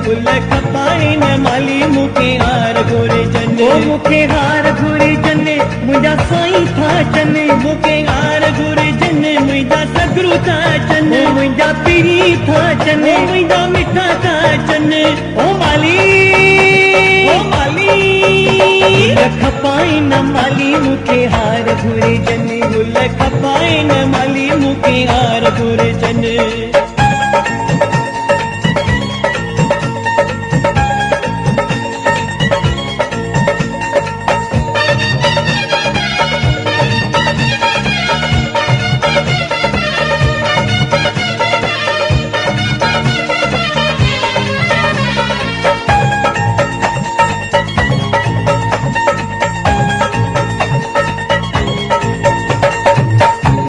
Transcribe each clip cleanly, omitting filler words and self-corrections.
Full खपाए न माली मुखे हार घुरे जने ओ मुखे हार घुरे जने मुंहिंजा साईं था चने मुखे हार घुरे जने मुंहिंजा सगरू था चने मुंहिंजा पीरी था चने मुंहिंजा मिठा था चने ओ माली खपाए न माली मुखे हार घुरे जने गुल खपाए न माली मुखे हार घुरे जने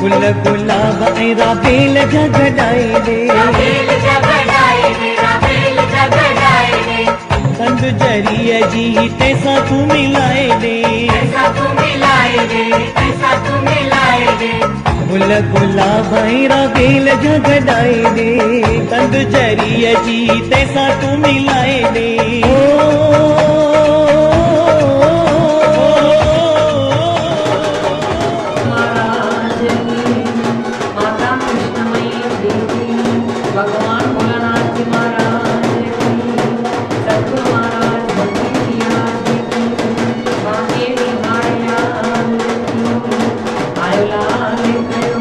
फुल गुलाब ऐरा बेल जगड़ाए दे संग जरिए जी तैसा तू मिलाए दे फुल गुलाब ऐरा बेल जगड़ाए दे संग जरिए जी तैसा तू मिलाए दे भगवान भोलानाथ जी महाराज की, सतगुरु महाराज भक्ति जी की, बांके बिहारी की, आयो लाल कयो।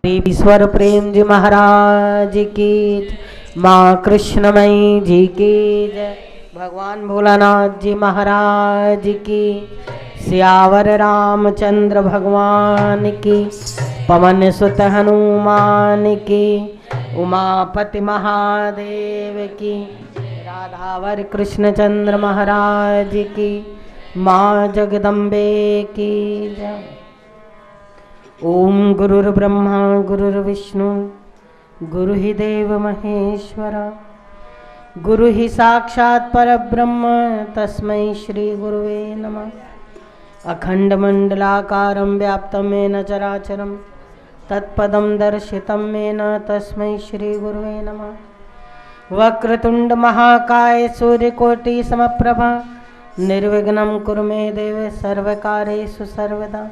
ईश्वर प्रेम जी महाराज की जय। माँ कृष्णमयी जी की जय। भगवान भोलानाथ जी महाराज की। सियावर रामचंद्र भगवान की। पवन सुत हनुमान की। उमापति महादेव की। राधावर कृष्णचंद्र महाराज की। माँ जगदम्बे की जय। ओम गुरुर्ब्रह्मा गुरुर्विष्णु गुरु ही देव महेश्वरा गुरु ही साक्षात् परब्रह्म तस्मै श्री गुरुवे नमः। अखंड मंडलाकारं व्याप्तं येन चराचरं तत्पदं दर्शितं येन तस्मै श्री गुरुवे नमः। वक्रतुंड महाकाय सूर्यकोटि समप्रभा निर्विघ्नं कुरु मे देव सर्वकार्येषु सर्वदा।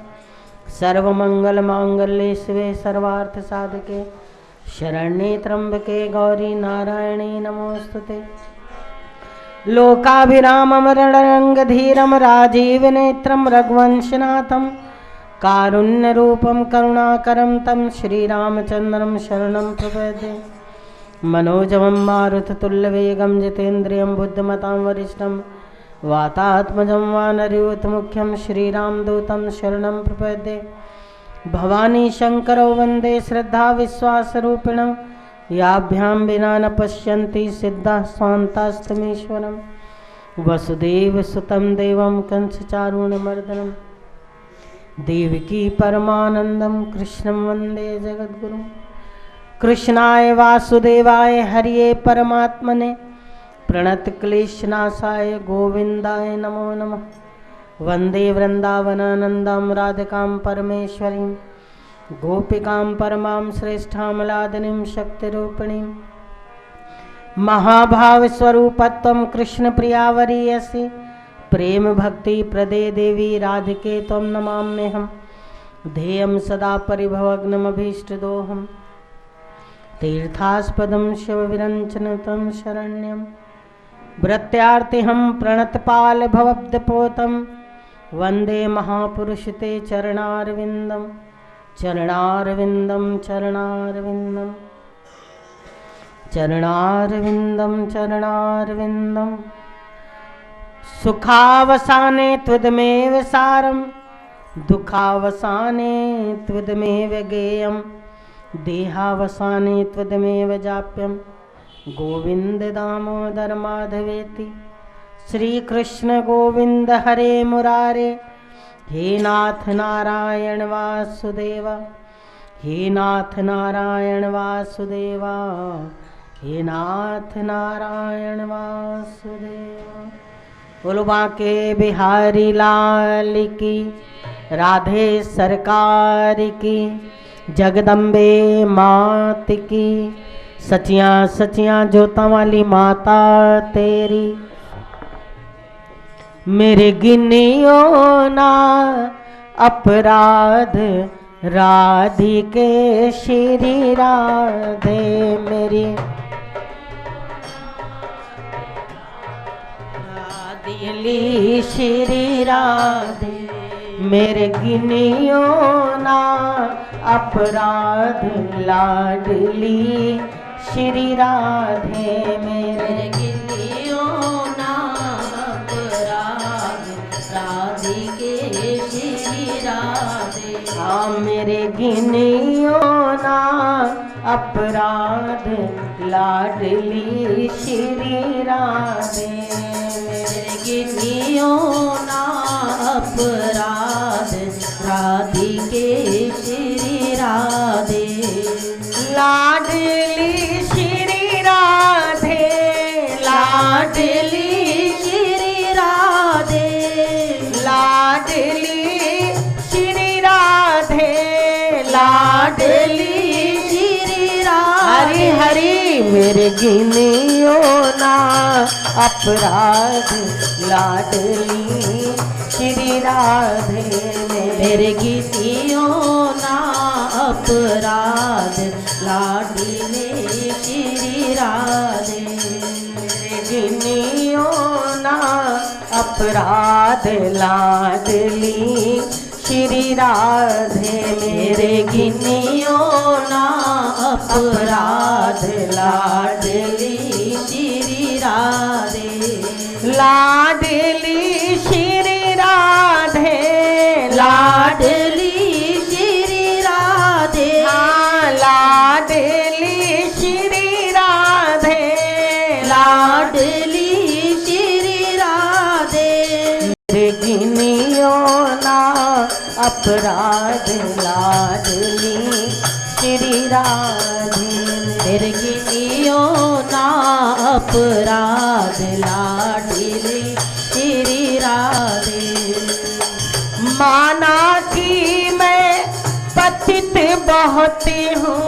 सर्वमंगल मांगल्ये शिवे सर्वार्थ साधके शरण्ये त्र्यंबके गौरी नारायणी नमोस्तुते। लोकाभिरामं रणरंगधीरं राजीव नेत्रं रघुवंशनाथं कारुण्यरूपं करुणाकरं तं श्रीरामचन्द्रं शरणं प्रपद्ये। मनोजवं मारुततुल्यवेगं जितेन्द्रियं बुद्धिमतां वरिष्ठं वातात्मजं वानरयूथमुख्यं श्रीरामदूतं शरणं प्रपद्ये। भवानी शंकरौ वन्दे श्रद्धा विश्वासरूपिणं याभ्यां विना न पश्यन्ति सिद्धाः स्वान्तास्तमीश्वरं। वसुदेवसुतं देवं कंसचारूणमर्दनं देवकी परमानन्दं कृष्णं वन्दे जगद्गुरुं। कृष्णाय वासुदेवाय हरिये परमात्मने प्रणतक्लेशनाशाय गोविन्दाय नमो नमः। वन्दे वृन्दावनानन्दं राधिकां परमेश्वरीं गोपिकां परमां श्रेष्ठां लादिनीं शक्तिरूपिणीं। महाभावस्वरूपत्वं कृष्णप्रिया वरीयसि प्रेम भक्ति प्रदे देवी राधिके त्वं नमाम्यहं। ध्येयं सदा परिभवग्नमभीष्टदोहं तीर्थास्पदं शिवविरञ्चनुतं शरण्यं। भृत्यार्तिहं प्रणतपाल भवब्धपोतं वन्दे महापुरुष ते चरणारविन्दं चरणारविन्दं चरणारविन्दं चरणारविन्दं चरणारविन्दं। सुखावसाने त्वदमेव सारं दुखावसाने त्वदमेव गेयं देहावसाने त्वदमेव जाप्यं गोविंद दामोदर माधवेति। श्री कृष्ण गोविंद हरे मुरारे हे नाथ नारायण वासुदेवा हे नाथ नारायण वासुदेवा हे नाथ नारायण वासुदेवा। बोलो बांके बिहारी लाल की राधे सरकार की जगदम्बे मात की सचियां सचियां जोता वाली माता तेरी। मेरे गिनियो ना अपराध राधिके श्री राधे मेरी। राधिली श्री राधे मेरे गिनियो ना अपराध लाडली श्री राधे मेरे गिनियो ना अपराध राधिके श्री राधे। हाँ मेरे गिनियो ना अपराध लाडली श्री राधे मेरे गिनियो ना अपराध राधिके श्री राधे। लाडली श्री राधे लाडली श्री राधे लाडली श्री राधे लाडली श्री राधे। हरि हरि मेरे गिनियो ना अपराध लाडली श्री राधे मेरे गिनियो ना अपराध लाडली श्री राधे मेरे गिनियो ना अपराध लाडली श्री राधे मेरे गिनियो ना अपराध लाडली श्री राधे लाडली श्री राधे लाडली श्री राधे हाँ लाडली श्री राधे लाडली श्री राधे मेरे गिनियो ना अपराध लाडली श्री राधे मेरे गिनियो ना अपराध लाडली श्री राधे माना कि मैं पतित बहुत हूँ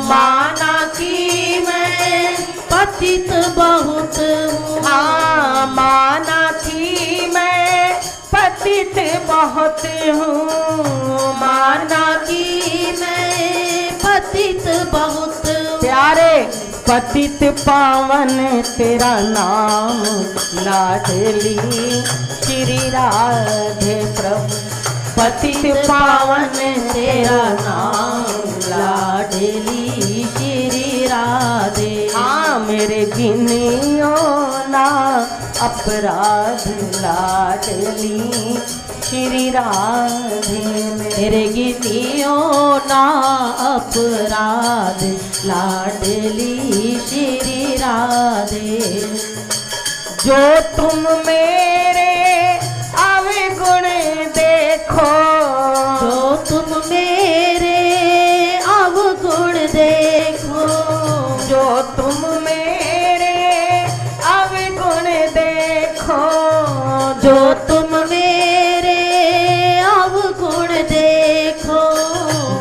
माना कि मैं पतित बहुत हूँ हाँ माना कि मैं पतित बहुत हूँ माना कि मैं पतित बहुत प्यारे पतित पावन तेरा नाम लाडली श्री राधे प्रभु पतित पावन तेरा नाम लाडली श्री राधे हाँ मेरे गिनियो ना अपराध लाडली श्री राधे मेरे गिनियो ना अपराध लाडली श्री राधे जो तुम मेरे अवगुण देखो जो तुम मेरे अवगुण देखो जो तुम मेरे अवगुण देखो जो तुम मेरे अवगुण देखो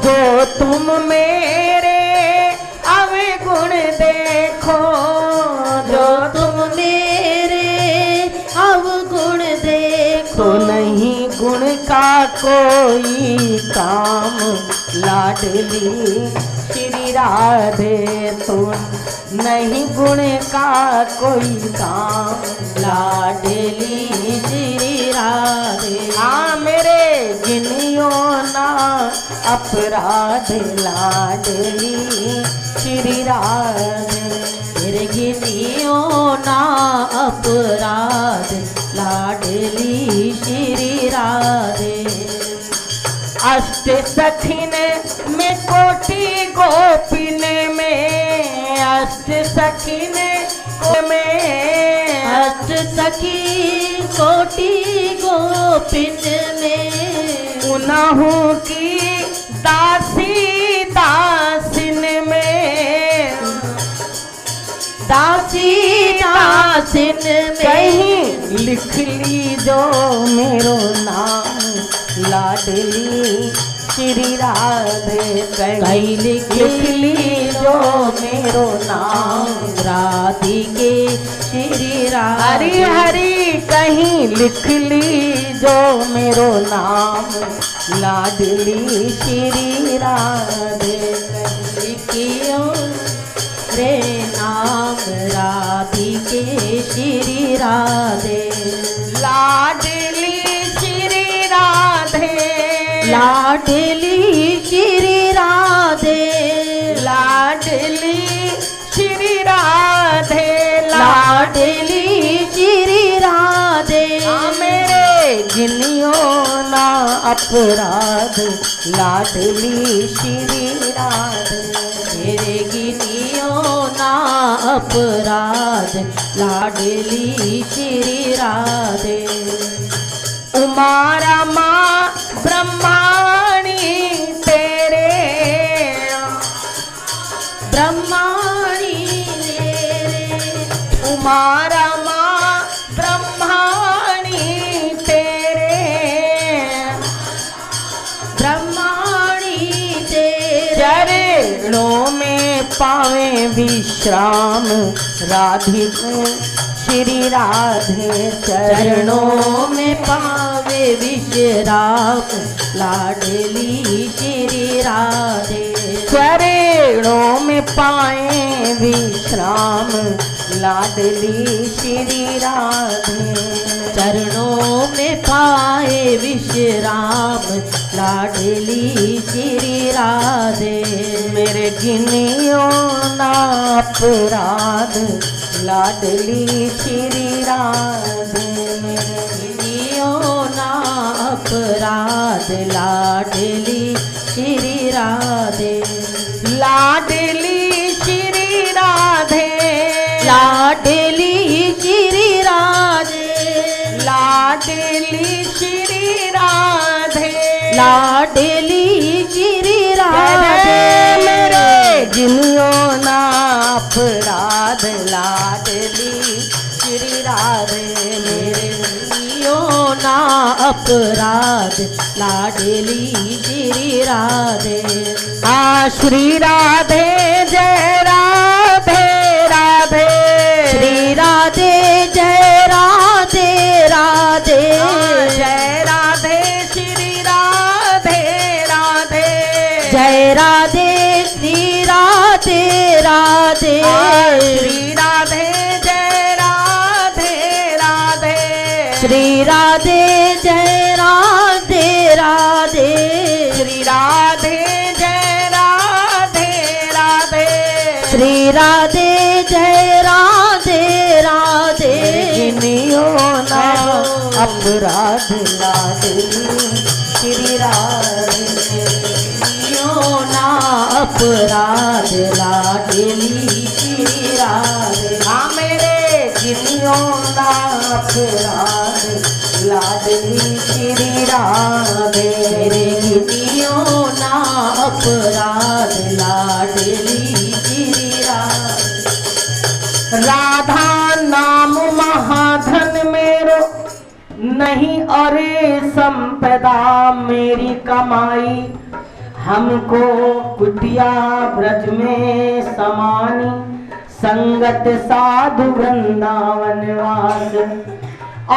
जो तुम मेरे अवगुण देखो जो तुम मेरे अवगुण देखो तो नहीं गुण का कोई काम लाडली श्री राधे तो नहीं गुण का कोई काम लाडली श्री राधे हाँ मेरे गिनियो ना अपराध लाडली श्री राधे मेरे गिनियो ना अपराध लाडली श्री राधे अष्ट सखिन में कोटि गोपिन में अष्ट सखिन में अष्ट सखी कोटि गोपिन में उनहु की दासी दासिन में दासी दासिन में कहीं लिख ली जो मेरो नाम लाडली श्री राधे कहीं लिख ली जो मेरो नाम राधिके श्री राधे हरि हरि कहीं लिख ली जो मेरो नाम लाडली श्री राधे लिखियो रे नाम राधिके श्री राधे लाडली श्री राधे लाडली श्री राधे लाडली श्री राधे लाडली श्री राधे मेरे गिनियो ना अपराध लाडली श्री राधे मेरे गिनियो ना अपराध लाडली श्री राधे उमा रमा ब्रह्माणी तेरे ब्रह्माणी तेरे उमा रमा ब्रह्माणी तेरे ब्रह्माणी तेरे चरणों में पावे विश्राम राधिके श्री राधे चरणों में पावे विश्राम लाडली श्री राधे चरणों में पाए विश्राम लाडली श्री राधे चरणों में पाए विश्राम लाडली श्री राधे। मेरे गिनियो ना अपराध लाडली श्री राधे। मेरे गिनियो ना अपराध लाडली श्री राधे। लाडली श्री राधे, लाडली श्री राधे, लाडली श्री राधे, लाडली श्री राधे। मेरे गिनियो ना अपराध लाडली श्री राधे। मेरे गिनियो ना अपराध लाडली श्री राधे। आ श्री राधे जय राधे राधे, श्री राधे जय राधे राधे, जय राधे श्री राधे राधे, जय राधे श्री राधे राधे, श्री राधे जय राधे राधे, श्री राधे जय राधे राधे, श्री राधे जय राधे राधे, श्री राधे जय राधे राधे। गिनियो ना अपराध लाडली श्री राधे। गिनियो ना अपराध लाडली श्री राधे। हाँ मेरे गिनियो ना अपराध लाडली श्री राधे। मेरे गिनियो ना अपराध लाडली श्री राधे। राधा नाम महाधन मेरो नहीं और संपदा मेरी कमाई। हमको कुटिया ब्रज में समानी, संगत साधु वृंदावन वास।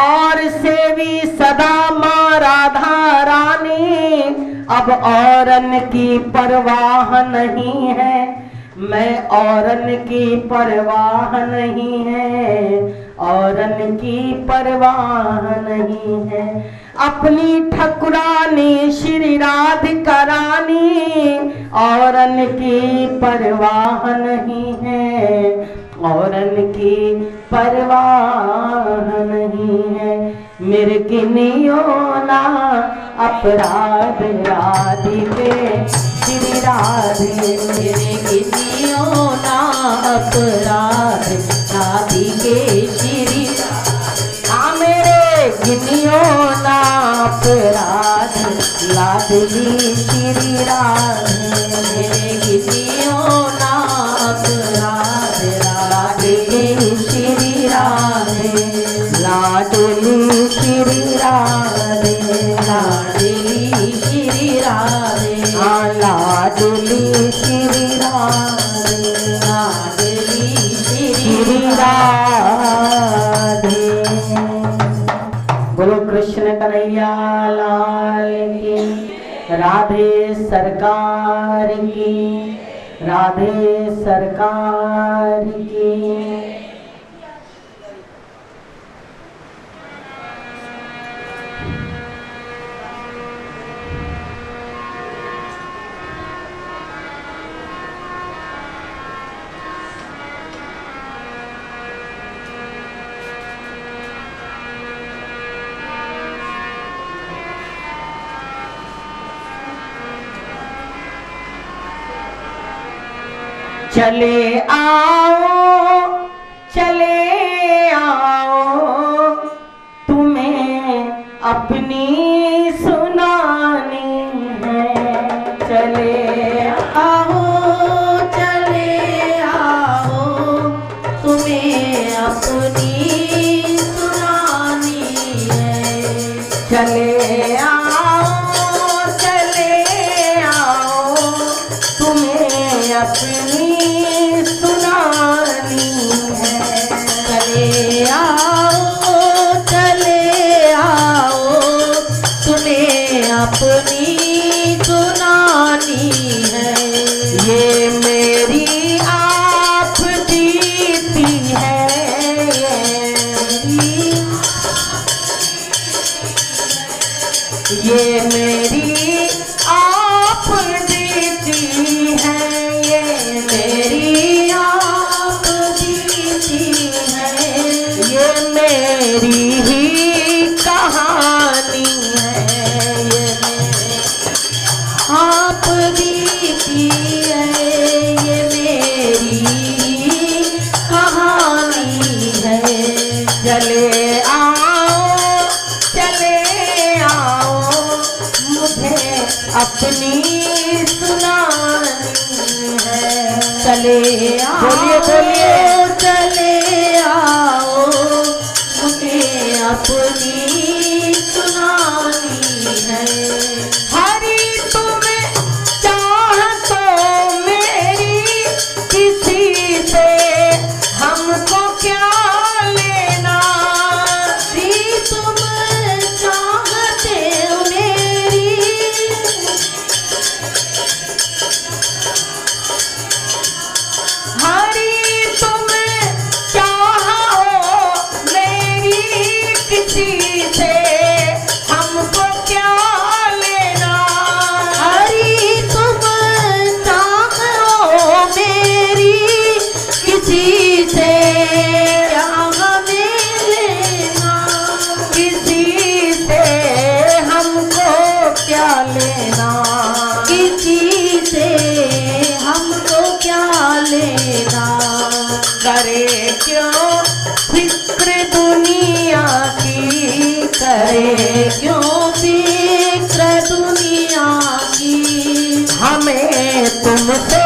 और सेवी सदा माँ राधा रानी, अब औरन की परवाह नहीं है, मैं औरन की परवाह नहीं है, औरन की परवाह नहीं है। अपनी ठकुरानी श्री राधिका रानी, औरन की परवाह नहीं है, औरन की परवाह नहीं है। मेरे गिनियो ना अपराध राधिके श्री राधे। मेरे गिनियो ना अपराध राधिके श्री राधे। हाँ मेरे गिनियो ना अपराध लाडली श्री राधे। मेरे गिनियो ना अपराध लाडली श्री राधे। लाडली श्री राधे, लाडली श्री राधे। हाँ लाडली श्री राधे, लाडली श्री राधे। बोलो कृष्ण कन्हैया लाल की, राधे सरकार की, राधे सरकार की। चले आओ तुम्हें अपनी सुनानी है। चले आओ तुम्हें अपनी सुनानी है। चले आओ तुम्हें अपनी सुनानी है। चले आओ तुम्हें अपनी सुनानी है। ये मेरी आप जीती है, ये मेरी मेरी ही कहानी है, ये आप बीती है, ये मेरी कहानी है। चले आओ मुझे अपनी सुनानी है। चले आओ, बोलिए चले आओ मुझे अपनी सुनानी है। हरी तुम चाह तो मेरी किसी से हमको क्या लेना। हरी तुम चाहते हो मेरी, हरी तुम चाहो मेरी किसी से हमको क्या लेना। हरी तुम चाहो मेरी किसी से क्या हमें लेना। किसी से हमको क्या लेना, किसी से हमको क्या लेना। करे क्यों फिक्र दुनिया की, करे क्यों फिक्र दुनिया की। हमें तुमसे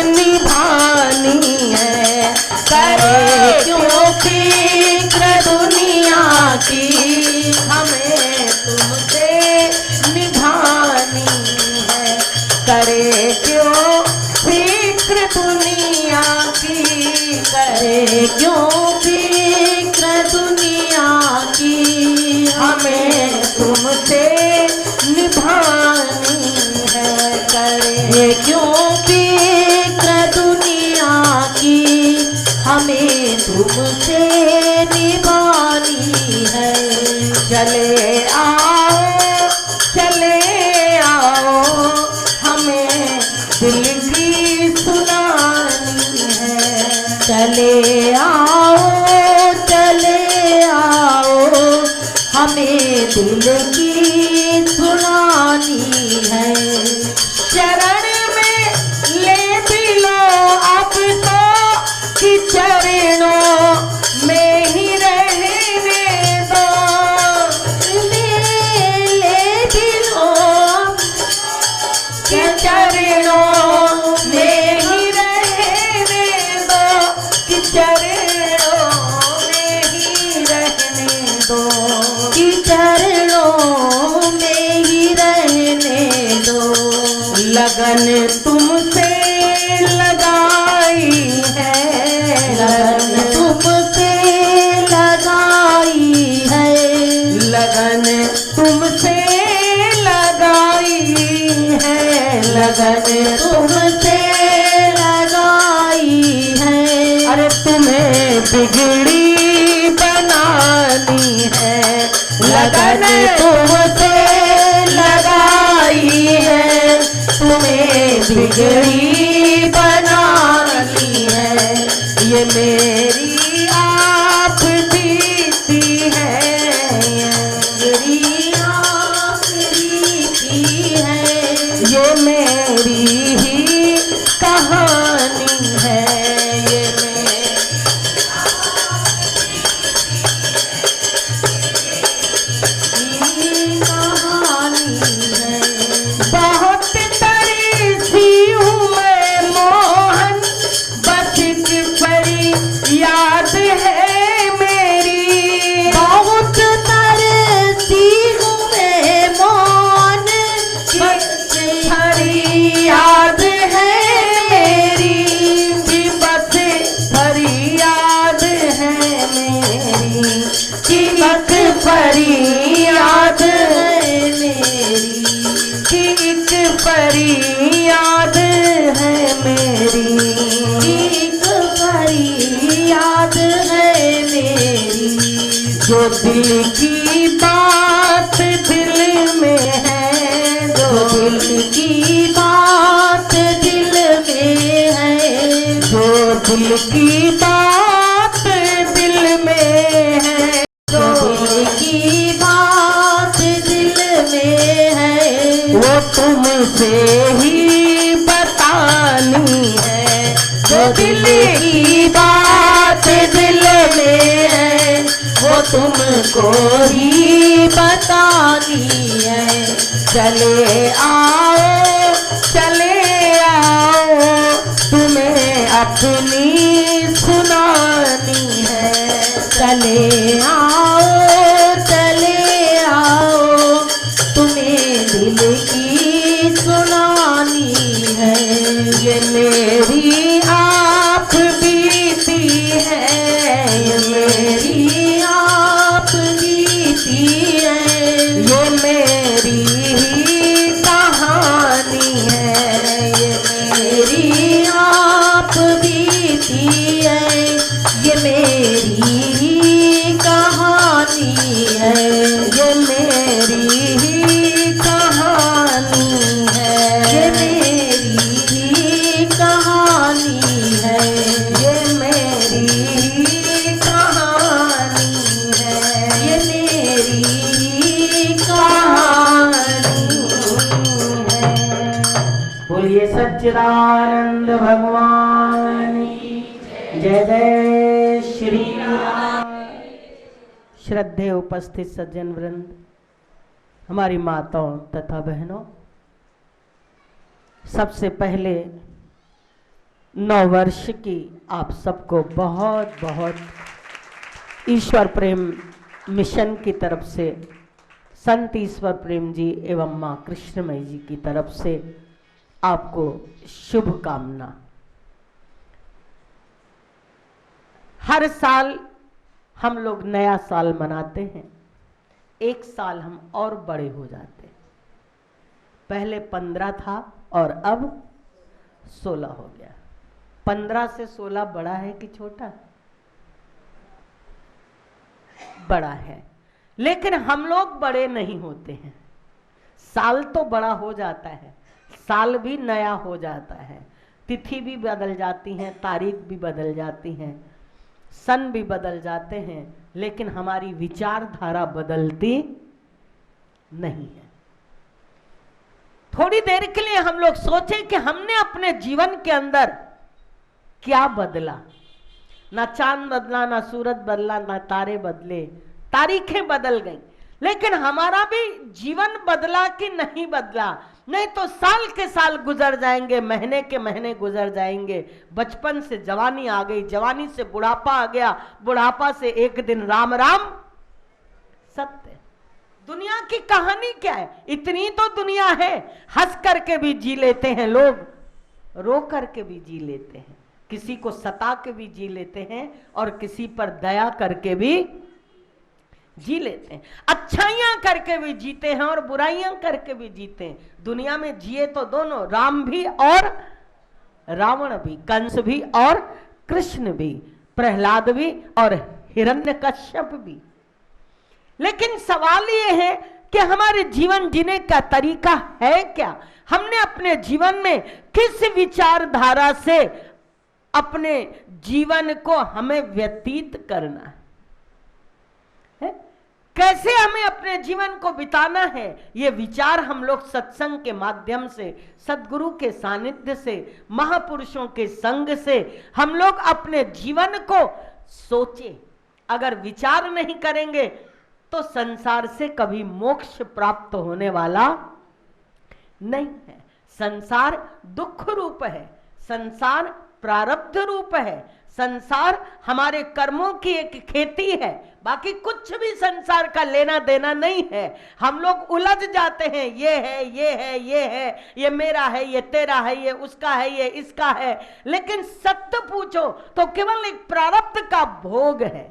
निभानी है। करे क्यों फिक्र दुनिया की, हमें तुमसे निभानी है। करे क्यों फिक्र दुनिया की, करे क्यों फिक्र दुनिया की। हमें तुमसे निभानी है। करे क्यों फिक्र दुनिया की, हमें तुमसे निभानी है। चले आओ हमें दिल की सुनानी है। चले आओ हमें दिल की सुनानी है। चरण में ले भी लो अब तो, कि चरणों में ही रहने दो। ले भी लो कि चरणों में ही रहने दो, कि चरणों में ही रहने दो, कि चरणों में ही रहने दो। लगन तुमसे लगाई है, लगन तुमसे लगाई है। लगन तुमसे लगाई है, लगन तुमसे लगाई है। अरे तुम्हें बिगड़ी बनानी है। लगन तुमसे लगाई है, तुम्हें बिगड़ी बनानी है। ये मेरी आप बीती है, मेरी आप बीती है। ये मेरी ही कहानी है, ये मेरी कहानी है। बहुत तरसी हूँ मैं मोहन, बस एक परी याद है मेरी। बहुत तरसी हूँ मैं मोहन, बस परी याद है मेरी। कि बस परी याद है मेरी, कि बस परी याद है मेरी। कि एक परी याद है मेरी, एक परी याद है मेरी। जो दिल की बात दिल में है, जो दिल की बात दिल में है। जो दिल की बात दिल में है, की बात दिल में है वो तुमसे ही बतानी है। जो दिल की बात दिल में है वो तुमको ही बतानी है। चले आओ तुम्हें अपनी सुनानी है। चले आओ तुम्हें दिल की सुनानी है। ये मेरी आप बीती है, ये मेरी आप बीती है, ये मेरी ही कहानी है। ये मेरी आप बीती है, ये मेरी ही कहानी है। ये मेरी ही कहानी है, ये मेरी ही कहानी है। ये मेरी ही कहानी है, ये मेरी ही कहानी है। बोलिए सच्चिदानंद भगवान की जय। जय श्री राम। श्रद्धेय उपस्थित सज्जन वृंद, हमारी माताओं तथा बहनों, सबसे पहले 9 वर्ष की आप सबको बहुत बहुत ईश्वर प्रेम मिशन की तरफ से, संत ईश्वर प्रेम जी एवं माँ कृष्णमयी जी की तरफ से आपको शुभकामना। हर साल हम लोग नया साल मनाते हैं, एक साल हम और बड़े हो जाते हैं। पहले 15 था और अब 16 हो गया। 15 से 16 बड़ा है कि छोटा है? बड़ा है, लेकिन हम लोग बड़े नहीं होते हैं। साल तो बड़ा हो जाता है, साल भी नया हो जाता है, तिथि भी बदल जाती हैं, तारीख भी बदल जाती हैं, सन भी बदल जाते हैं, लेकिन हमारी विचारधारा बदलती नहीं है। थोड़ी देर के लिए हम लोग सोचें कि हमने अपने जीवन के अंदर क्या बदला। ना चांद बदला, ना सूरज बदला, ना तारे बदले, तारीखें बदल गई, लेकिन हमारा भी जीवन बदला कि नहीं बदला? नहीं तो साल के साल गुजर जाएंगे, महीने के महीने गुजर जाएंगे। बचपन से जवानी आ गई, जवानी से बुढ़ापा आ गया, बुढ़ापा से एक दिन राम राम सत्य। दुनिया की कहानी क्या है? इतनी तो दुनिया है। हंस करके भी जी लेते हैं लोग, रो करके भी जी लेते हैं, किसी को सता के भी जी लेते हैं और किसी पर दया करके भी जी लेते हैं। अच्छाइयां करके भी जीते हैं और बुराइयां करके भी जीते हैं। दुनिया में जिए तो दोनों, राम भी और रावण भी, कंस भी और कृष्ण भी, प्रहलाद भी और हिरण्यकश्यप भी। लेकिन सवाल ये है कि हमारे जीवन जीने का तरीका है क्या? हमने अपने जीवन में किस विचारधारा से अपने जीवन को हमें व्यतीत करना है? कैसे हमें अपने जीवन को बिताना है? ये विचार हम लोग सत्संग के माध्यम से, सद्गुरु के सानिध्य से, महापुरुषों के संग से हम लोग अपने जीवन को सोचे। अगर विचार नहीं करेंगे तो संसार से कभी मोक्ष प्राप्त होने वाला नहीं है। संसार दुख रूप है, संसार प्रारब्ध रूप है, संसार हमारे कर्मों की एक खेती है, बाकी कुछ भी संसार का लेना देना नहीं है। हम लोग उलझ जाते हैं, ये है, ये है, ये है, ये मेरा है, ये तेरा है, ये उसका है, ये इसका है। लेकिन सत्य पूछो तो केवल एक प्रारब्ध का भोग है।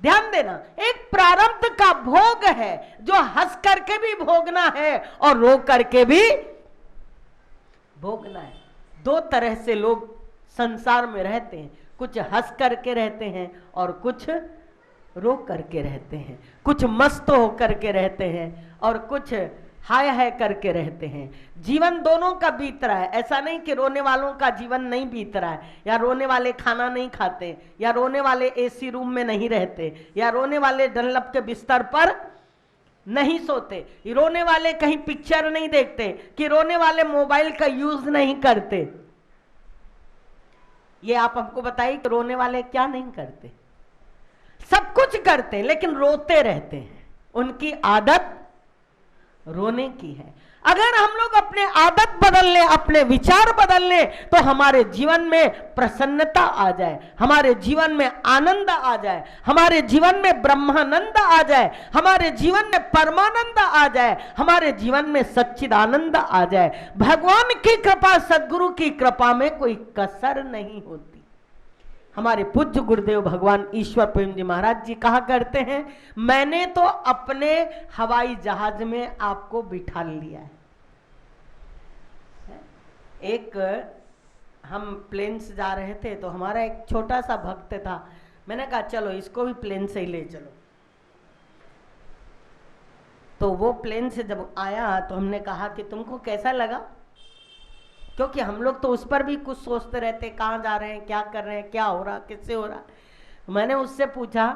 ध्यान देना, एक प्रारब्ध का भोग है जो हंस करके भी भोगना है और रो करके भी भोगना है। 2 तरह से लोग संसार में रहते हैं, कुछ हंस करके रहते हैं और कुछ रो करके रहते हैं, कुछ मस्त हो करके रहते हैं और कुछ हाय हाय करके रहते हैं। जीवन दोनों का बीत रहा है, ऐसा नहीं कि रोने वालों का जीवन नहीं बीत रहा है, या रोने वाले खाना नहीं खाते, या रोने वाले एसी रूम में नहीं रहते, या रोने वाले डनलप के बिस्तर पर नहीं सोते, रोने वाले कहीं पिक्चर नहीं देखते, कि रोने वाले मोबाइल का यूज नहीं करते। ये आप हमको बताइए कि रोने वाले क्या नहीं करते? सब कुछ करते, लेकिन रोते रहते हैं। उनकी आदत रोने की है। अगर हम लोग अपने आदत बदल लें, अपने विचार बदल लें, तो हमारे जीवन में प्रसन्नता आ जाए, हमारे जीवन में आनंद आ जाए, हमारे जीवन में ब्रह्मानंद आ जाए, हमारे जीवन में परमानंद आ जाए, हमारे जीवन में सच्चिदानंद आ जाए। भगवान की कृपा, सद्गुरु की कृपा में कोई कसर नहीं होती। हमारे पूज्य गुरुदेव भगवान ईश्वर प्रेम जी महाराज जी कहा करते हैं, मैंने तो अपने हवाई जहाज में आपको बिठा लिया है। एक हम प्लेन से जा रहे थे, तो हमारा एक छोटा सा भक्त था, मैंने कहा चलो इसको भी प्लेन से ही ले चलो। तो वो प्लेन से जब आया तो हमने कहा कि तुमको कैसा लगा, क्योंकि हम लोग तो उस पर भी कुछ सोचते रहते, कहाँ जा रहे हैं, क्या कर रहे हैं, क्या हो रहा, किससे हो रहा। मैंने उससे पूछा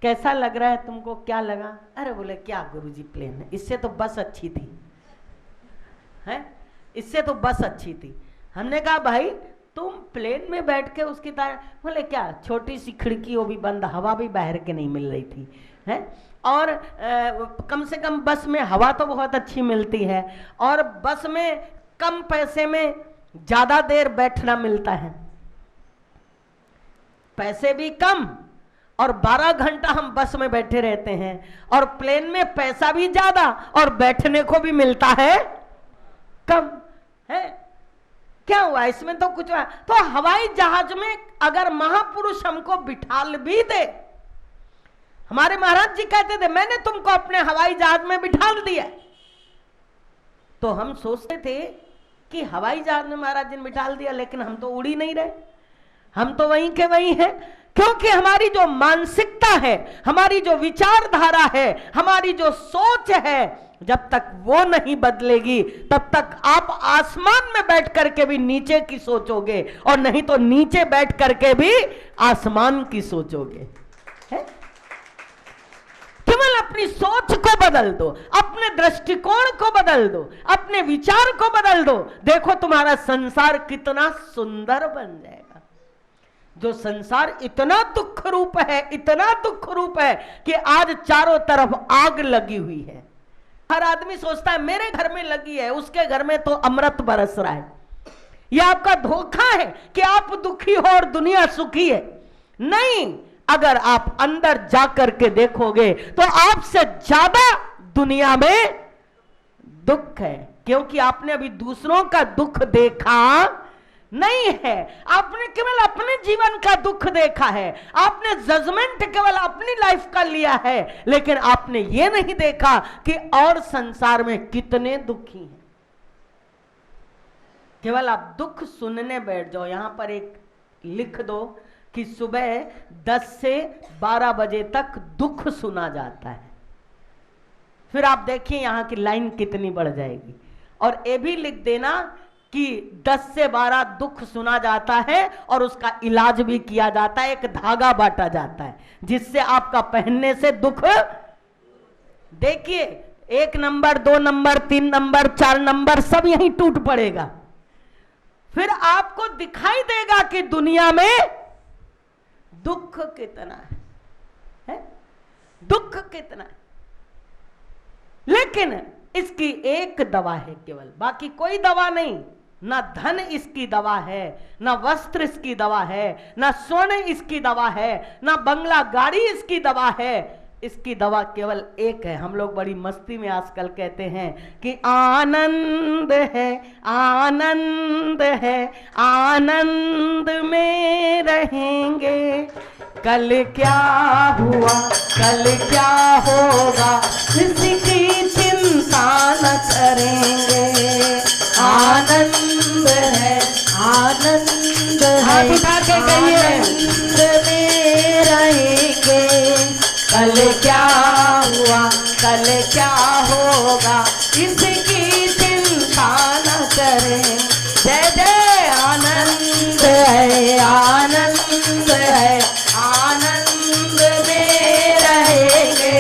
कैसा लग रहा है तुमको, क्या लगा? अरे बोले क्या गुरुजी प्लेन है, इससे तो बस अच्छी थी, है इससे तो बस अच्छी थी। हमने कहा भाई तुम प्लेन में बैठ के उसकी तारीफ, बोले क्या छोटी सी खिड़की वो भी बंद, हवा भी बाहर के नहीं मिल रही थी, है और कम से कम बस में हवा तो बहुत अच्छी मिलती है, और बस में कम पैसे में ज्यादा देर बैठना मिलता है, पैसे भी कम, और 12 घंटा हम बस में बैठे रहते हैं, और प्लेन में पैसा भी ज्यादा और बैठने को भी मिलता है कम, है क्या हुआ इसमें? तो कुछ हुआ। तो हवाई जहाज में अगर महापुरुष हमको बिठाल भी दे, हमारे महाराज जी कहते थे मैंने तुमको अपने हवाई जहाज में बिठाल दिया, तो हम सोचते थे कि हवाई जहाज में महाराज जी ने बिठाल दिया, लेकिन हम तो उड़ ही नहीं रहे, हम तो वहीं के वहीं हैं। क्योंकि हमारी जो मानसिकता है, हमारी जो विचारधारा है, हमारी जो सोच है, जब तक वो नहीं बदलेगी तब तक आप आसमान में बैठ करके भी नीचे की सोचोगे, और नहीं तो नीचे बैठ करके भी आसमान की सोचोगे। है? केवल अपनी सोच को बदल दो, अपने दृष्टिकोण को बदल दो, अपने विचार को बदल दो, देखो तुम्हारा संसार कितना सुंदर बन जाएगा। जो संसार इतना दुख रूप है, इतना दुख रूप है कि आज चारों तरफ आग लगी हुई है। हर आदमी सोचता है मेरे घर में लगी है, उसके घर में तो अमृत बरस रहा है। यह आपका धोखा है कि आप दुखी हो और दुनिया सुखी है। नहीं, अगर आप अंदर जाकर के देखोगे तो आपसे ज्यादा दुनिया में दुख है, क्योंकि आपने अभी दूसरों का दुख देखा नहीं है, आपने केवल अपने जीवन का दुख देखा है, आपने जजमेंट केवल अपनी लाइफ का लिया है, लेकिन आपने ये नहीं देखा कि और संसार में कितने दुखी हैं। केवल आप दुख सुनने बैठ जाओ। यहां पर एक लिख दो कि सुबह 10 से 12 बजे तक दुख सुना जाता है, फिर आप देखिए यहां की लाइन कितनी बढ़ जाएगी। और ये भी लिख देना कि 10 से 12 दुख सुना जाता है और उसका इलाज भी किया जाता है, एक धागा बांटा जाता है जिससे आपका पहनने से दुख, देखिए 1 नंबर 2 नंबर 3 नंबर 4 नंबर सब यहीं टूट पड़ेगा। फिर आपको दिखाई देगा कि दुनिया में दुख कितना है? दुख कितना है। लेकिन इसकी एक दवा है केवल, बाकी कोई दवा नहीं। ना धन इसकी दवा है, ना वस्त्र इसकी दवा है, ना स्वर्ण इसकी दवा है, ना बंगला गाड़ी इसकी दवा है। इसकी दवा केवल एक है। हम लोग बड़ी मस्ती में आजकल कहते हैं कि आनंद है, आनंद है, आनंद में रहेंगे, कल क्या हुआ कल क्या होगा इसकी चिंता न करेंगे। आनंद है, आनंद है, आनंद में रहेंगे, कल क्या हुआ कल क्या होगा इसकी चिंता न करें। जय जय आनंद है आनंद है आनंद में रहेंगे।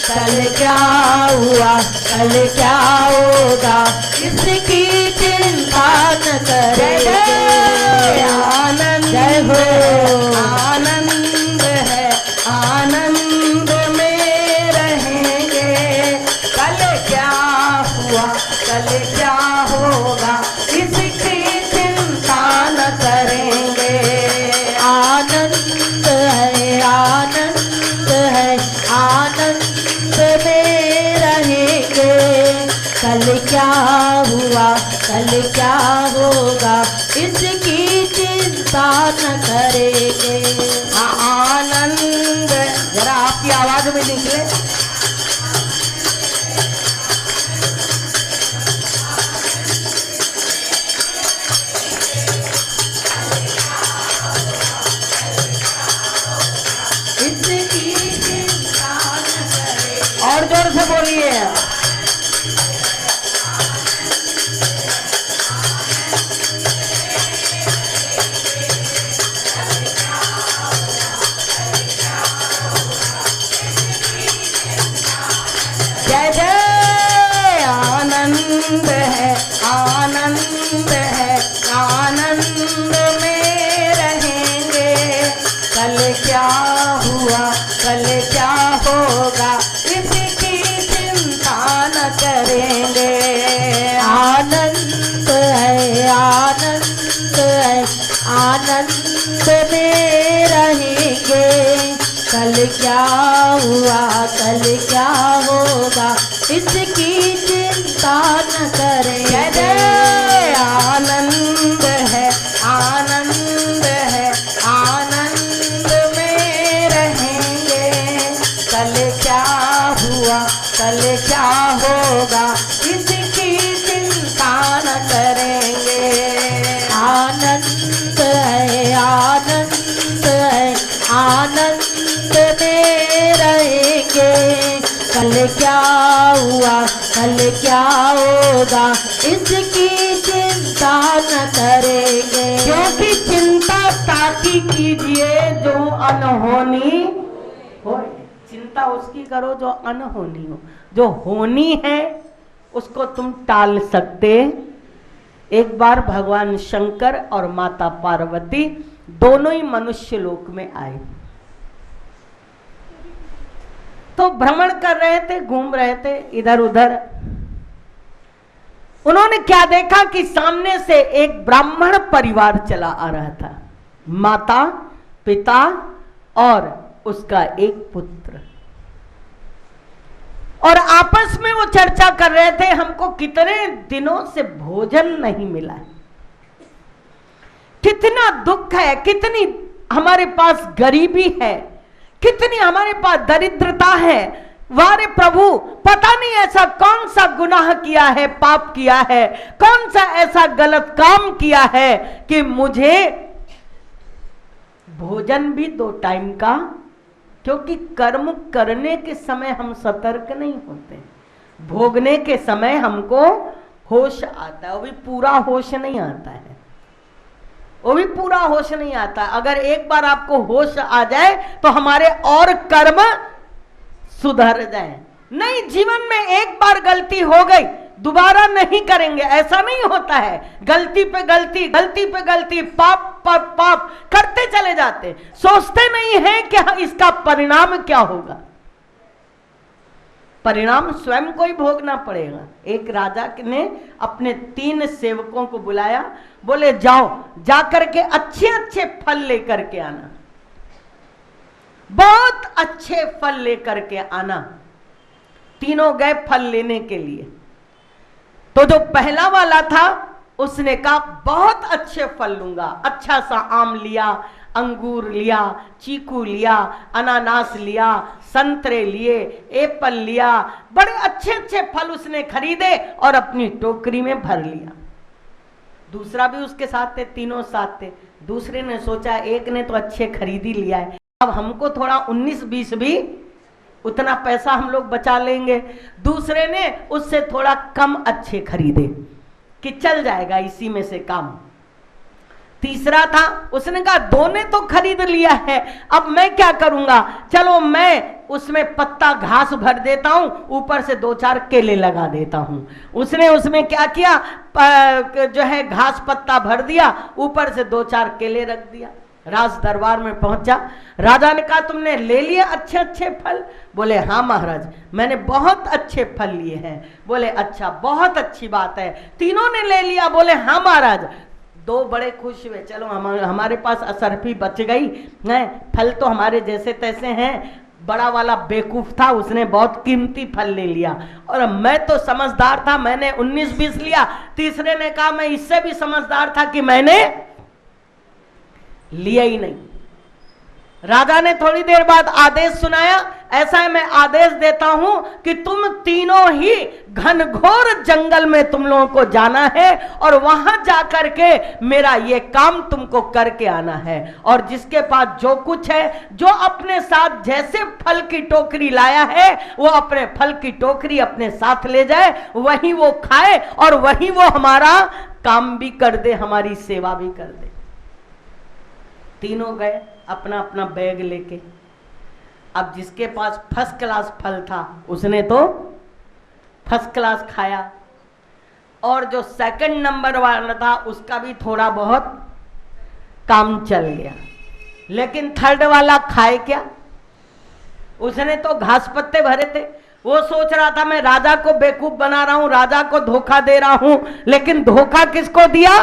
कल क्या हुआ कल क्या होगा इसकी चिंता न करें। आनंद हो आनंद है आनंद में रहेंगे। कल क्या हुआ कल क्या होगा इसकी चिंता न करेंगे। आनंद है आनंद है आनंद में रहेंगे। कल क्या हुआ कल क्या होगा इसकी चिंता न करेंगे। आनंद जरा आपकी आवाज में निकले। इसकी चिंता न करें। और जोर से बोलिए। जय जय आनंद है आनंद है आनंद में रहेंगे। कल क्या हुआ कल क्या होगा इसकी चिंता न करेंगे। आनंद है आनंद है आनंद में रहेंगे। कल क्या हुआ कल क्या होगा इसकी चिंता न करें। जय जय आनंद है आनंद है आनंद में रहेंगे। कल क्या हुआ कल क्या होगा इसकी चिंता न करेंगे। आनंद है आनंद है आनंद में रहेंगे। कल क्या हुआ कल क्या होगा इसकी चिंता न करेंगे। क्योंकि चिंता ताकि कीजिए जो अनहोनी हो। चिंता उसकी करो जो अनहोनी हो। जो होनी है उसको तुम टाल सकते। एक बार भगवान शंकर और माता पार्वती दोनों ही मनुष्य लोक में आए। तो भ्रमण कर रहे थे घूम रहे थे इधर उधर। उन्होंने क्या देखा कि सामने से एक ब्राह्मण परिवार चला आ रहा था। माता पिता और उसका एक पुत्र। और आपस में वो चर्चा कर रहे थे हमको कितने दिनों से भोजन नहीं मिला है, कितना दुख है, कितनी हमारे पास गरीबी है, कितनी हमारे पास दरिद्रता है। वारे प्रभु पता नहीं ऐसा कौन सा गुनाह किया है, पाप किया है, कौन सा ऐसा गलत काम किया है कि मुझे भोजन भी 2 टाइम का। क्योंकि कर्म करने के समय हम सतर्क नहीं होते, भोगने के समय हमको होश आता है। वो भी पूरा होश नहीं आता है, वो भी पूरा होश नहीं आता। अगर एक बार आपको होश आ जाए तो हमारे और कर्म सुधर जाए। नहीं, जीवन में एक बार गलती हो गई दोबारा नहीं करेंगे, ऐसा नहीं होता है। गलती पे गलती, गलती पे गलती, पाप पर पाप करते चले जाते, सोचते नहीं है कि इसका परिणाम क्या होगा। परिणाम स्वयं को ही भोगना पड़ेगा। एक राजा ने अपने 3 सेवकों को बुलाया, बोले जाओ जाकर के अच्छे अच्छे फल लेकर के आना, बहुत अच्छे फल लेकर के आना। तीनों गए फल लेने के लिए। तो जो पहला वाला था उसने कहा बहुत अच्छे फल लूंगा। अच्छा सा आम लिया, अंगूर लिया, चीकू लिया, अनानास लिया, संतरे लिए, एप्पल लिया, बड़े अच्छे अच्छे फल उसने खरीदे और अपनी टोकरी में भर लिया। दूसरा भी उसके साथ थे, तीनों साथ थे। दूसरे ने सोचा एक ने तो अच्छे खरीद ही लिया है, अब हमको थोड़ा 19-20 भी उतना पैसा हम लोग बचा लेंगे। दूसरे ने उससे थोड़ा कम अच्छे खरीदे कि चल जाएगा इसी में से काम। तीसरा था, उसने कहा दो ने तो खरीद लिया है, अब मैं क्या करूंगा, चलो मैं उसमें पत्ता घास भर देता हूं, ऊपर से 2-4 केले लगा देता हूं। उसने उसमें क्या किया, जो है घास पत्ता भर दिया, ऊपर से 2-4 केले रख दिया। राज दरबार में पहुंचा, राजा ने कहा तुमने ले लिए अच्छे अच्छे फल? बोले हाँ महाराज, मैंने बहुत अच्छे फल लिए हैं। बोले अच्छा, बहुत अच्छी बात है, तीनों ने ले लिया? बोले हाँ महाराज। दो बड़े खुश हुए, चलो हमारे पास असरफी बच गई है, फल तो हमारे जैसे तैसे हैं। बड़ा वाला बेवकूफ था, उसने बहुत कीमती फल ले लिया, और मैं तो समझदार था, मैंने 19-20 लिया। तीसरे ने कहा मैं इससे भी समझदार था कि मैंने लिया ही नहीं। राजा ने थोड़ी देर बाद आदेश सुनाया, ऐसा है मैं आदेश देता हूं कि तुम तीनों ही घनघोर जंगल में तुम लोगों को जाना है और वहां जाकर के मेरा ये काम तुमको करके आना है। और जिसके पास जो कुछ है, जो अपने साथ जैसे फल की टोकरी लाया है, वो अपने फल की टोकरी अपने साथ ले जाए, वही वो खाए और वही वो हमारा काम भी कर दे, हमारी सेवा भी कर दे। तीनों गए अपना अपना बैग लेके। अब जिसके पास फर्स्ट क्लास फल था उसने तो फर्स्ट क्लास खाया, और जो सेकंड नंबर वाला था उसका भी थोड़ा बहुत काम चल गया। लेकिन थर्ड वाला खाए क्या? उसने तो घास पत्ते भरे थे। वो सोच रहा था मैं राजा को बेवकूफ बना रहा हूं, राजा को धोखा दे रहा हूं, लेकिन धोखा किसको दिया?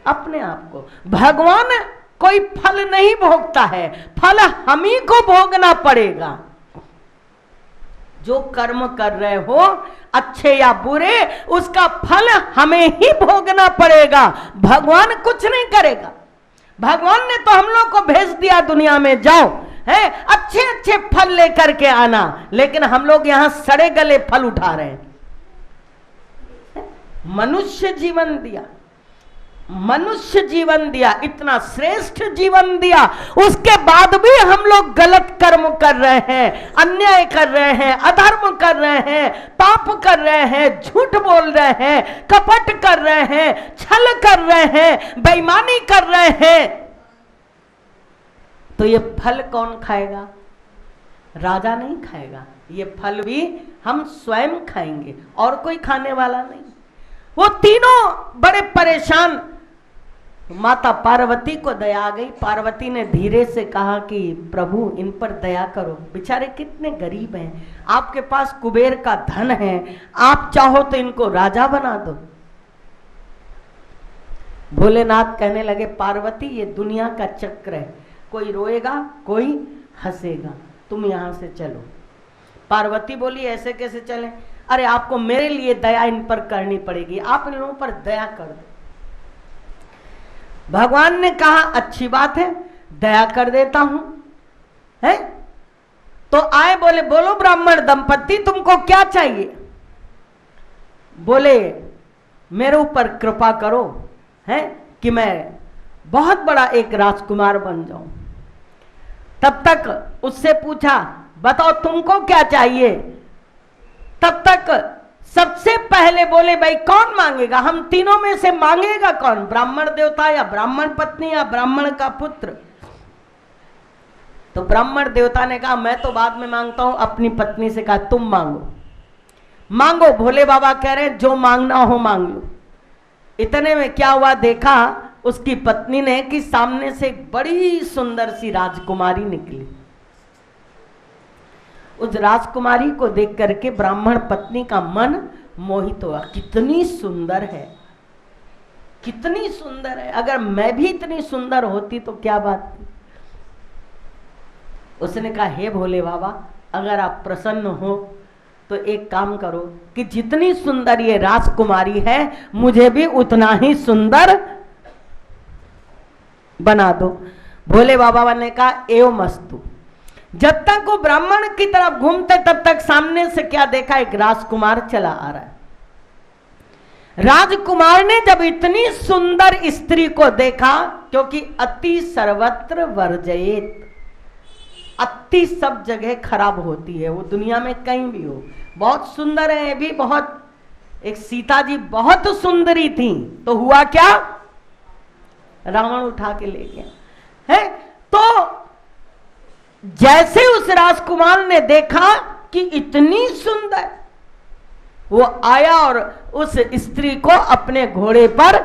अपने आप को। भगवान कोई फल नहीं भोगता है, फल हम ही को भोगना पड़ेगा। जो कर्म कर रहे हो अच्छे या बुरे, उसका फल हमें ही भोगना पड़ेगा, भगवान कुछ नहीं करेगा। भगवान ने तो हम लोग को भेज दिया दुनिया में, जाओ है अच्छे अच्छे फल लेकर के आना, लेकिन हम लोग यहां सड़े गले फल उठा रहे हैं। मनुष्य जीवन दिया, मनुष्य जीवन दिया, इतना श्रेष्ठ जीवन दिया, उसके बाद भी हम लोग गलत कर्म कर रहे हैं, अन्याय कर रहे हैं, अधर्म कर रहे हैं, पाप कर रहे हैं, झूठ बोल रहे हैं, कपट कर रहे हैं, छल कर रहे हैं, बेईमानी कर रहे हैं। तो ये फल कौन खाएगा? राजा नहीं खाएगा, ये फल भी हम स्वयं खाएंगे, और कोई खाने वाला नहीं। वो तीनों बड़े परेशान। माता पार्वती को दया आ गई। पार्वती ने धीरे से कहा कि प्रभु इन पर दया करो, बेचारे कितने गरीब हैं, आपके पास कुबेर का धन है, आप चाहो तो इनको राजा बना दो। भोलेनाथ कहने लगे पार्वती ये दुनिया का चक्र है, कोई रोएगा कोई हंसेगा, तुम यहां से चलो। पार्वती बोली ऐसे कैसे चलें? अरे आपको मेरे लिए दया इन पर करनी पड़ेगी, आप इन लोगों पर दया कर दो। भगवान ने कहा अच्छी बात है, दया कर देता हूं, है? तो आए, बोले बोलो ब्राह्मण दंपत्ति तुमको क्या चाहिए? बोले मेरे ऊपर कृपा करो, है कि मैं बहुत बड़ा एक राजकुमार बन जाऊं। तब तक उससे पूछा बताओ तुमको क्या चाहिए? तब तक सबसे पहले बोले भाई कौन मांगेगा? हम तीनों में से मांगेगा कौन? ब्राह्मण देवता या ब्राह्मण पत्नी या ब्राह्मण का पुत्र? तो ब्राह्मण देवता ने कहा मैं तो बाद में मांगता हूं। अपनी पत्नी से कहा तुम मांगो। मांगो, भोले बाबा कह रहे हैं जो मांगना हो मांग लो। इतने में क्या हुआ, देखा उसकी पत्नी ने कि सामने से एक बड़ी सुंदर सी राजकुमारी निकली। उस राजकुमारी को देख करके ब्राह्मण पत्नी का मन मोहित हुआ। कितनी सुंदर है, कितनी सुंदर है, अगर मैं भी इतनी सुंदर होती तो क्या बात थी। उसने कहा हे भोले बाबा अगर आप प्रसन्न हो तो एक काम करो कि जितनी सुंदर ये राजकुमारी है मुझे भी उतना ही सुंदर बना दो। भोले बाबा ने कहा एवं मस्तु। जब तक वो ब्राह्मण की तरफ घूमते तब तक सामने से क्या देखा, एक राजकुमार चला आ रहा है। राजकुमार ने जब इतनी सुंदर स्त्री को देखा, क्योंकि अति सर्वत्र वर्जयेत, अति सब जगह खराब होती है, वो दुनिया में कहीं भी हो। बहुत सुंदर है ये भी, बहुत, एक सीता जी बहुत सुंदरी थी, तो हुआ क्या, रावण उठा के ले गया है। तो जैसे उस राजकुमार ने देखा कि इतनी सुंदर, वो आया और उस स्त्री को अपने घोड़े पर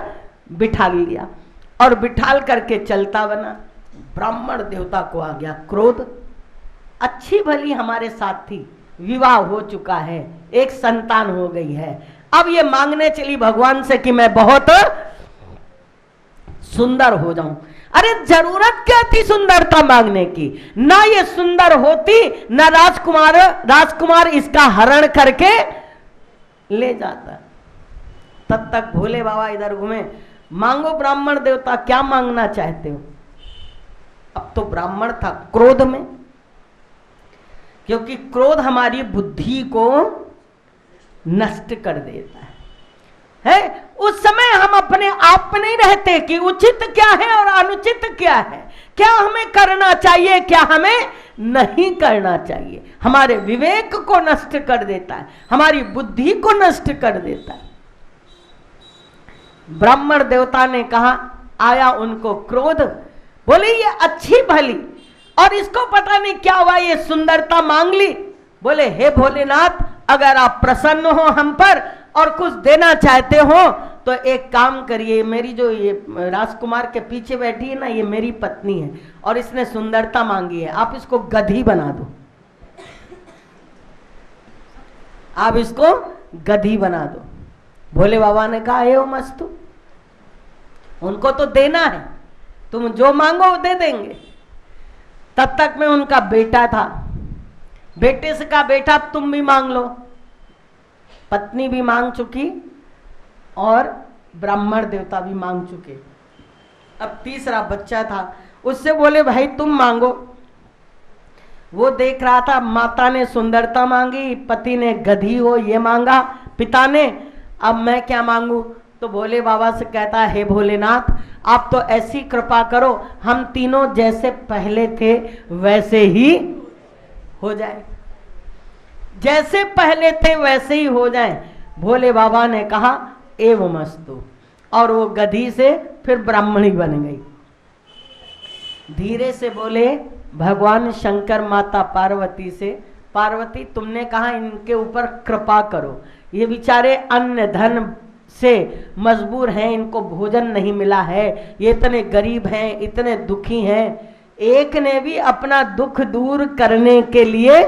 बिठा लिया और बिठाल करके चलता बना। ब्राह्मण देवता को आ गया क्रोध, अच्छी भली हमारे साथ थी, विवाह हो चुका है, एक संतान हो गई है, अब ये मांगने चली भगवान से कि मैं बहुत सुंदर हो जाऊं। अरे जरूरत क्या थी सुंदरता मांगने की, ना ये सुंदर होती, ना राजकुमार इसका हरण करके ले जाता। तब तक भोले बाबा इधर घूमे, मांगो ब्राह्मण देवता, क्या मांगना चाहते हो। अब तो ब्राह्मण था क्रोध में, क्योंकि क्रोध हमारी बुद्धि को नष्ट कर देता है। उस समय हम अपने आप में नहीं रहते कि उचित क्या है और अनुचित क्या है, क्या हमें करना चाहिए, क्या हमें नहीं करना चाहिए। हमारे विवेक को नष्ट कर देता है, हमारी बुद्धि को नष्ट कर देता है। ब्राह्मण देवता ने कहा, आया उनको क्रोध, बोले ये अच्छी भली, और इसको पता नहीं क्या हुआ, ये सुंदरता मांग ली। बोले हे भोलेनाथ, अगर आप प्रसन्न हो हम पर और कुछ देना चाहते हो तो एक काम करिए, मेरी जो ये राजकुमार के पीछे बैठी है ना, ये मेरी पत्नी है और इसने सुंदरता मांगी है, आप इसको गधी बना दो, आप इसको गधी बना दो। भोले बाबा ने कहा हे मस्तु, उनको तो देना है, तुम जो मांगो वो दे देंगे। तब तक में उनका बेटा था, बेटे से कहा बेटा तुम भी मांग लो। पत्नी भी मांग चुकी और ब्राह्मण देवता भी मांग चुके, अब तीसरा बच्चा था, उससे बोले भाई तुम मांगो। वो देख रहा था, माता ने सुंदरता मांगी, पति ने गधी हो ये मांगा, पिता ने, अब मैं क्या मांगू। तो भोले बाबा से कहता है हे भोलेनाथ, आप तो ऐसी कृपा करो हम तीनों जैसे पहले थे वैसे ही हो जाए, जैसे पहले थे वैसे ही हो जाए। भोले बाबा ने कहा एवं मस्तु, और वो गधी से फिर ब्राह्मणी बन गई। धीरे से बोले भगवान शंकर माता पार्वती से, पार्वती तुमने कहा इनके ऊपर कृपा करो, ये बेचारे अन्न धन से मजबूर हैं, इनको भोजन नहीं मिला है, ये इतने गरीब हैं, इतने दुखी हैं, एक ने भी अपना दुख दूर करने के लिए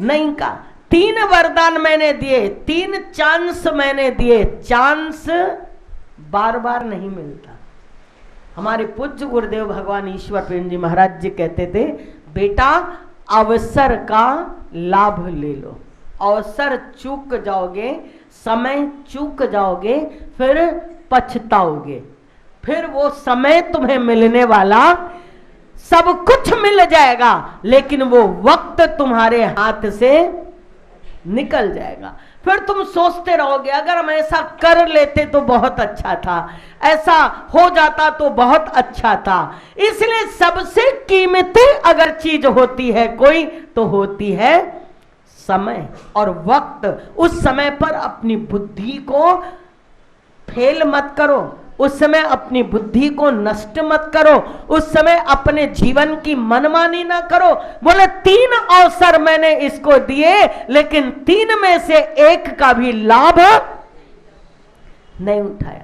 नहीं कहा। 3 वरदान मैंने दिए, 3 चांस मैंने दिए, चांस बार बार नहीं मिलता। हमारे पूज्य गुरुदेव भगवान ईश्वर प्रेम जी महाराज जी कहते थे बेटा अवसर का लाभ ले लो, अवसर चूक जाओगे, समय चूक जाओगे, फिर पछताओगे, फिर वो समय तुम्हें मिलने वाला, सब कुछ मिल जाएगा लेकिन वो वक्त तुम्हारे हाथ से निकल जाएगा। फिर तुम सोचते रहोगे अगर हम ऐसा कर लेते तो बहुत अच्छा था, ऐसा हो जाता तो बहुत अच्छा था। इसलिए सबसे कीमती अगर चीज होती है कोई तो होती है समय और वक्त। उस समय पर अपनी बुद्धि को फेल मत करो, उस समय अपनी बुद्धि को नष्ट मत करो, उस समय अपने जीवन की मनमानी ना करो। बोले 3 अवसर मैंने इसको दिए लेकिन 3 में से एक का भी लाभ नहीं उठाया।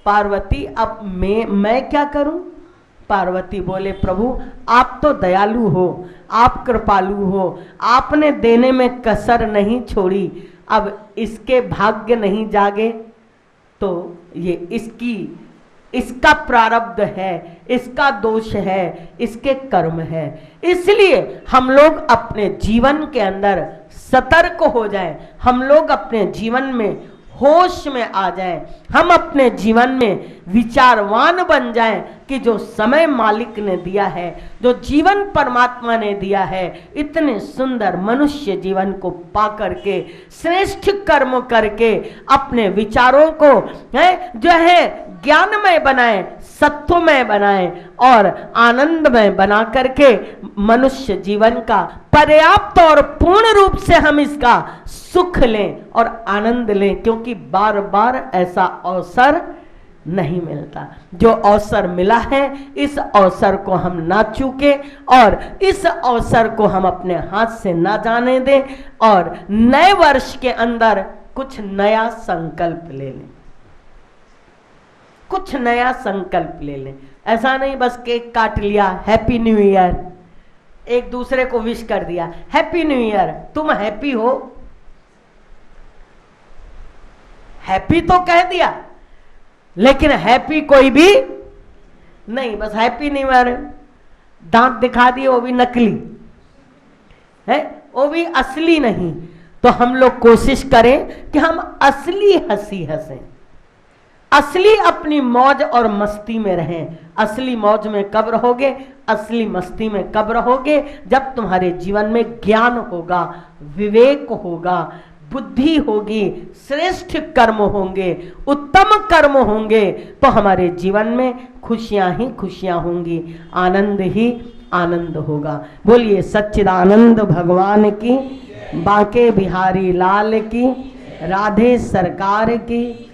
पार्वती अब मैं क्या करूं? पार्वती बोले प्रभु आप तो दयालु हो, आप कृपालु हो, आपने देने में कसर नहीं छोड़ी, अब इसके भाग्य नहीं जागे तो ये इसका प्रारब्ध है, इसका दोष है, इसके कर्म है। इसलिए हम लोग अपने जीवन के अंदर सतर्क हो जाएं, हम लोग अपने जीवन में होश में आ जाएं, हम अपने जीवन में विचारवान बन जाएं कि जो समय मालिक ने दिया है, जो जीवन परमात्मा ने दिया है, इतने सुंदर मनुष्य जीवन को पा करके श्रेष्ठ कर्म करके अपने विचारों को जो है ज्ञानमय बनाएं, सत्वमय बनाएं और आनंदमय बना करके मनुष्य जीवन का पर्याप्त और पूर्ण रूप से हम इसका सुख लें और आनंद लें, क्योंकि बार बार ऐसा अवसर नहीं मिलता। जो अवसर मिला है इस अवसर को हम ना चूके और इस अवसर को हम अपने हाथ से ना जाने दें और नए वर्ष के अंदर कुछ नया संकल्प ले लें, कुछ नया संकल्प ले लें। ऐसा नहीं बस केक काट लिया, हैप्पी न्यू ईयर, एक दूसरे को विश कर दिया हैप्पी न्यू ईयर, तुम हैप्पी हो, हैप्पी तो कह दिया लेकिन हैप्पी कोई भी नहीं, बस हैप्पी न्यू ईयर, दांत दिखा दिए वो भी नकली है, वो भी असली नहीं। तो हम लोग कोशिश करें कि हम असली हंसी हंसें, असली अपनी मौज और मस्ती में रहें। असली मौज में कब रहोगे, असली मस्ती में कब रहोगे, जब तुम्हारे जीवन में ज्ञान होगा, विवेक होगा, बुद्धि होगी, श्रेष्ठ कर्म होंगे, उत्तम कर्म होंगे, तो हमारे जीवन में खुशियां ही खुशियां होंगी, आनंद ही आनंद होगा। बोलिए सच्चिदानंद भगवान की, बांके बिहारी लाल की, राधे सरकार की।